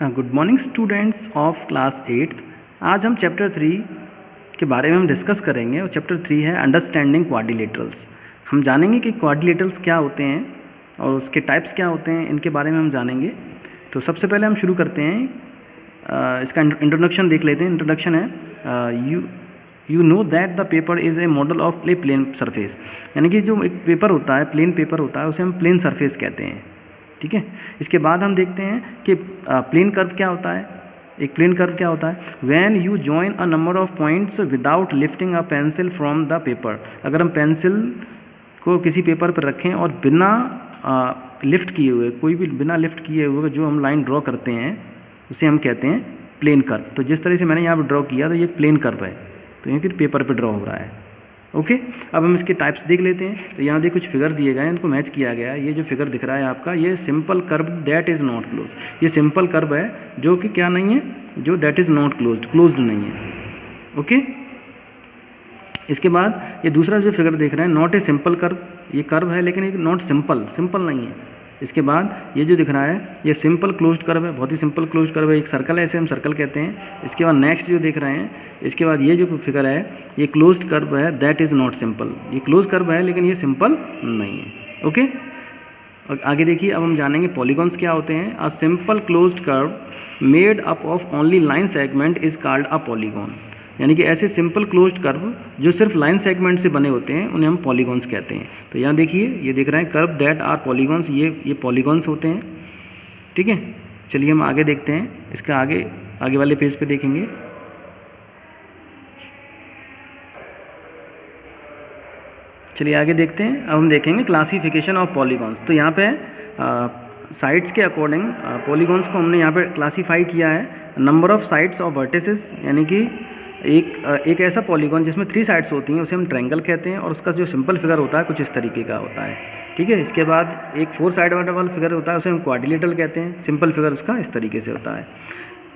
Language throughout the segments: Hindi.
Good morning students of class 8th। आज हम चैप्टर 3 के बारे में हम डिस्कस करेंगे और चैप्टर 3 है अंडरस्टैंडिंग क्वाड्रिलेटरल्स। हम जानेंगे कि क्वाड्रिलेटरल्स क्या होते हैं और उसके टाइप्स क्या होते हैं, इनके बारे में हम जानेंगे। तो सबसे पहले हम शुरू करते हैं, इसका इंट्रोडक्शन देख लेते हैं। इंट्रोडक्शन है you know that the paper is a model of a plane surface, यानी कि जो एक पेपर होता है, प्लेन पेपर होता है, उसे हम प्लेन सरफेस कहते हैं। ठीक है, इसके बाद हम देखते हैं कि प्लेन कर्व क्या होता है। एक प्लेन कर्व क्या होता है? When you join a number of points without lifting a pencil from the paper. अगर हम पेंसिल को किसी पेपर पर रखें और बिना लिफ्ट किए हुए, कोई भी बिना लिफ्ट किए हुए जो हम लाइन ड्रॉ करते हैं उसे हम कहते हैं प्लेन कर्व। तो जिस तरह से मैंने यहाँ पर ड्रॉ किया तो ये प्लेन कर्व है, तो ये पेपर पर ड्रॉ हो रहा है। ओके, अब हम इसके टाइप्स देख लेते हैं। तो यहाँ देखिए कुछ फिगर दिए गए हैं, इनको मैच किया गया है। ये जो फिगर दिख रहा है आपका, ये simple curve that is not close. ये सिंपल कर्व है जो कि क्या नहीं है, जो दैट इज़ नॉट क्लोज्ड नहीं है। ओके, इसके बाद ये दूसरा जो फिगर देख रहे हैं, नॉट ए सिंपल कर्व। ये कर्व है लेकिन एक नॉट सिंपल नहीं है। इसके बाद ये जो दिख रहा है, ये सिंपल क्लोज्ड कर्व है, बहुत ही सिंपल क्लोज्ड कर्व है। एक सर्कल है, इसे हम सर्कल कहते हैं। इसके बाद नेक्स्ट जो देख रहे हैं, इसके बाद ये जो फिगर है, ये क्लोज्ड कर्व है, दैट इज़ नॉट सिंपल। ये क्लोज कर्व है लेकिन ये सिंपल नहीं है। ओके, और आगे देखिए, अब हम जानेंगे पॉलीगॉन्स क्या होते हैं। A simple closed curve made up of only line segment is called a polygon. यानी कि ऐसे सिंपल क्लोज्ड कर्व जो सिर्फ लाइन सेगमेंट से बने होते हैं उन्हें हम पॉलीगॉन्स कहते हैं। तो यहाँ देखिए, ये देख रहे हैं कर्व दैट आर पॉलीगॉन्स, ये पॉलीगॉन्स होते हैं। ठीक है, चलिए हम आगे देखते हैं। इसका आगे वाले पेज पे देखेंगे। चलिए आगे देखते हैं। अब हम देखेंगे क्लासिफिकेशन ऑफ पॉलीगॉन्स। तो यहाँ पे साइड्स के अकॉर्डिंग पॉलीगॉन्स को हमने यहाँ पे क्लासीफाई किया है। Number of sides of vertices, यानी कि एक ऐसा पॉलीगॉन जिसमें 3 साइड्स होती हैं उसे हम ट्रायंगल कहते हैं, और उसका जो सिंपल फिगर होता है कुछ इस तरीके का होता है। ठीक है, इसके बाद एक 4 साइड वाला फिगर होता है, उसे हम क्वाड्रिलेटरल कहते हैं। सिंपल फिगर उसका इस तरीके से होता है।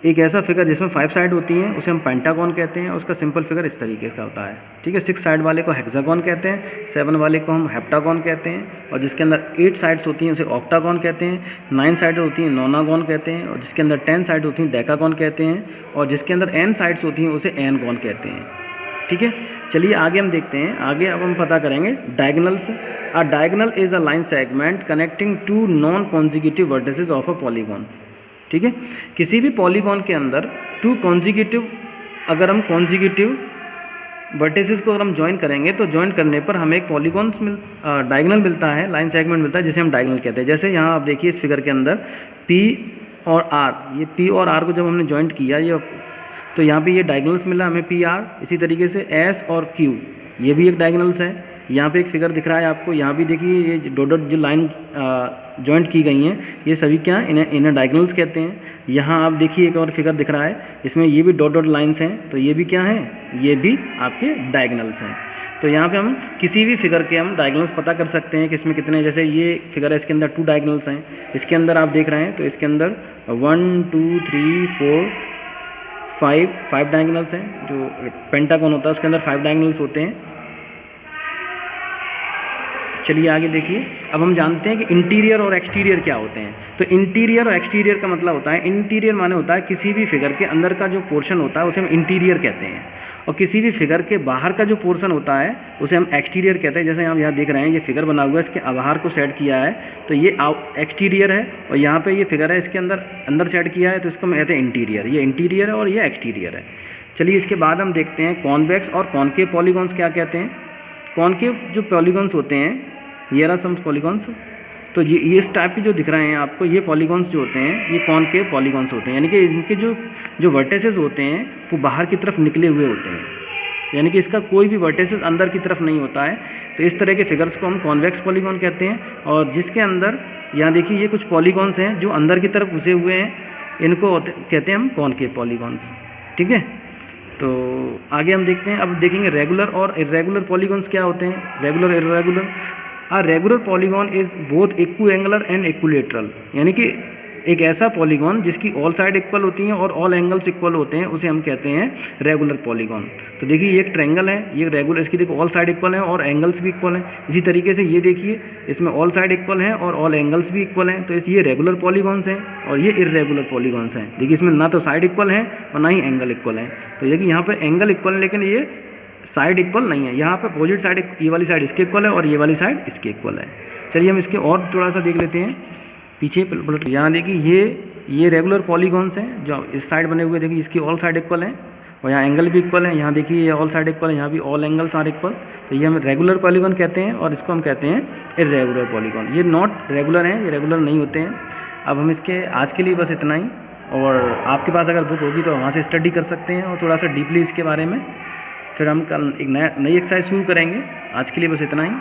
एक ऐसा फिगर जिसमें 5 साइड होती हैं उसे हम पेंटागॉन कहते हैं, और उसका सिंपल फिगर इस तरीके का होता है। ठीक है, 6 साइड वाले को हेक्सागॉन कहते हैं, 7 वाले को हम हेप्टागॉन कहते हैं, और जिसके अंदर 8 साइड्स होती हैं उसे ऑक्टागॉन कहते हैं। 9 साइड होती हैं नोनागॉन कहते हैं, और जिसके अंदर 10 साइड होती हैं डेकागॉन कहते हैं, और जिसके अंदर n साइड्स होती हैं उसे एनगॉन कहते हैं। ठीक है, चलिए आगे हम देखते हैं। आगे अब हम पता करेंगे diagonals. A diagonal is a line segment connecting 2 non consecutive vertices of a polygon. ठीक है, किसी भी पॉलीगॉन के अंदर 2 कॉन्जिक्यूटिव, अगर हम कॉन्जिक्यूटिव वर्टिसेस को अगर हम ज्वाइन करेंगे तो ज्वाइन करने पर हमें एक पॉलीगॉन डायगोनल मिलता है, लाइन सेगमेंट मिलता है, जिसे हम डायगोनल कहते हैं। जैसे यहाँ आप देखिए इस फिगर के अंदर P और R, ये P और R को जब हमने ज्वाइंट किया, ये तो यहाँ पे ये डायगोनल्स मिला हमें PR। इसी तरीके से S और Q, ये भी एक डायगोनल्स है। यहाँ पे एक फिगर दिख रहा है आपको, यहाँ भी देखिए ये डॉट जो लाइन जॉइंट की गई हैं, ये सभी क्या हैं, इन्हें डायगोनल्स कहते हैं। यहाँ आप देखिए एक और फिगर दिख रहा है, इसमें ये भी डॉट लाइन्स हैं, तो ये भी क्या हैं, ये भी आपके डायगोनल्स हैं। तो यहाँ पे हम किसी भी फिगर के हम डायगोनल्स पता कर सकते हैं कि इसमें कितने, जैसे ये फिगर है इसके अंदर 2 डायगोनल्स हैं, इसके अंदर आप देख रहे हैं तो इसके अंदर 1 2 3 4 5 डायगोनल्स हैं। जो पेंटागॉन होता है उसके अंदर 5 डायगोनल्स होते हैं। चलिए आगे देखिए। अब हम जानते हैं कि इंटीरियर और एक्सटीरियर क्या होते हैं। तो इंटीरियर और एक्सटीरियर का मतलब होता है, इंटीरियर माने होता है किसी भी फिगर के अंदर का जो पोर्शन होता है उसे हम इंटीरियर कहते हैं, और किसी भी फिगर के बाहर का जो पोर्शन होता है उसे हम एक्सटीरियर कहते हैं। जैसे हम यहाँ देख रहे हैं, ये फिगर बना हुआ है, इसके बाहर को सेट किया है तो ये एक्सटीरियर है, और यहाँ पर ये फिगर है इसके अंदर सेट किया है तो इसको हम कहते हैं इंटीरियर। ये इंटीरियर है और ये एक्सटीरियर है। चलिए इसके बाद हम देखते हैं कॉन्वेक्स और कॉनकेव पॉलीगॉन्स क्या कहते हैं। कॉनकेव जो पॉलीगॉन्स होते हैं, ये रहा सम पॉलीगॉन्स, तो ये इस टाइप के जो दिख रहे हैं आपको, ये पॉलीगॉन्स जो होते हैं ये कॉनकेव पॉलीगॉन्स होते हैं। यानी कि इनके जो वर्टिसेस होते हैं वो बाहर की तरफ निकले हुए होते हैं, यानी कि इसका कोई भी वर्टिसेस अंदर की तरफ नहीं होता है। तो इस तरह के फिगर्स को हम कॉन्वेक्स पॉलीगॉन कहते हैं। और जिसके अंदर यहाँ देखिए ये कुछ पॉलीगॉन्स हैं जो अंदर की तरफ घुसे हुए हैं, इनको कहते हैं हम कॉनकेव पॉलीगॉन्स। ठीक है, तो आगे हम देखते हैं। अब देखेंगे रेगुलर और इर्रेगुलर पॉलीगॉन्स क्या होते हैं। Regular irregular. A regular polygon is both equiangular and equilateral, यानी कि एक ऐसा पॉलीगॉन जिसकी ऑल साइड इक्वल होती हैं और ऑल एंगल्स इक्वल होते हैं उसे हम कहते हैं रेगुलर पॉलीगॉन। तो देखिए ये एक ट्रायंगल है, ये रेगुलर, इसकी देखो ऑल साइड इक्वल है और एंगल्स भी इक्वल हैं। इसी तरीके से ये देखिए इसमें ऑल साइड इक्वल है और ऑल एंगल्स भी इक्वल हैं, तो ये रेगुलर पॉलीगॉन्स हैं और ये इर्रेगुलर पॉलीगॉन्स हैं। देखिए इसमें ना तो साइड इक्वल है और ना ही एंगल इक्वल है। तो देखिए यहाँ पर एंगल इक्वल है लेकिन ये साइड इक्वल नहीं है। यहाँ पर अपोजिट साइड, ये वाली साइड इसके इक्वल है और ये वाली साइड इसके इक्वल है। चलिए हम इसके और थोड़ा सा देख लेते हैं पीछे। यहाँ देखिए ये रेगुलर पॉलीगॉन्स हैं जो इस साइड बने हुए, देखिए इसकी ऑल साइड इक्वल है और यहाँ एंगल भी इक्वल है। यहाँ देखिए ये ऑल साइड इक्वल है, यहाँ भी ऑल एंगल्स आर इक्वल। तो ये हम रेगुलर पॉलीगॉन कहते हैं और इसको हम कहते हैं इर्रेगुलर पॉलीगॉन। ये नॉट रेगुलर हैं, ये रेगुलर नहीं होते हैं। अब हम इसके आज के लिए बस इतना ही, और आपके पास अगर बुक होगी तो वहाँ से स्टडी कर सकते हैं और थोड़ा सा डीपली इसके बारे में। फिर हम कल एक नई एक्सरसाइज शुरू करेंगे। आज के लिए बस इतना ही।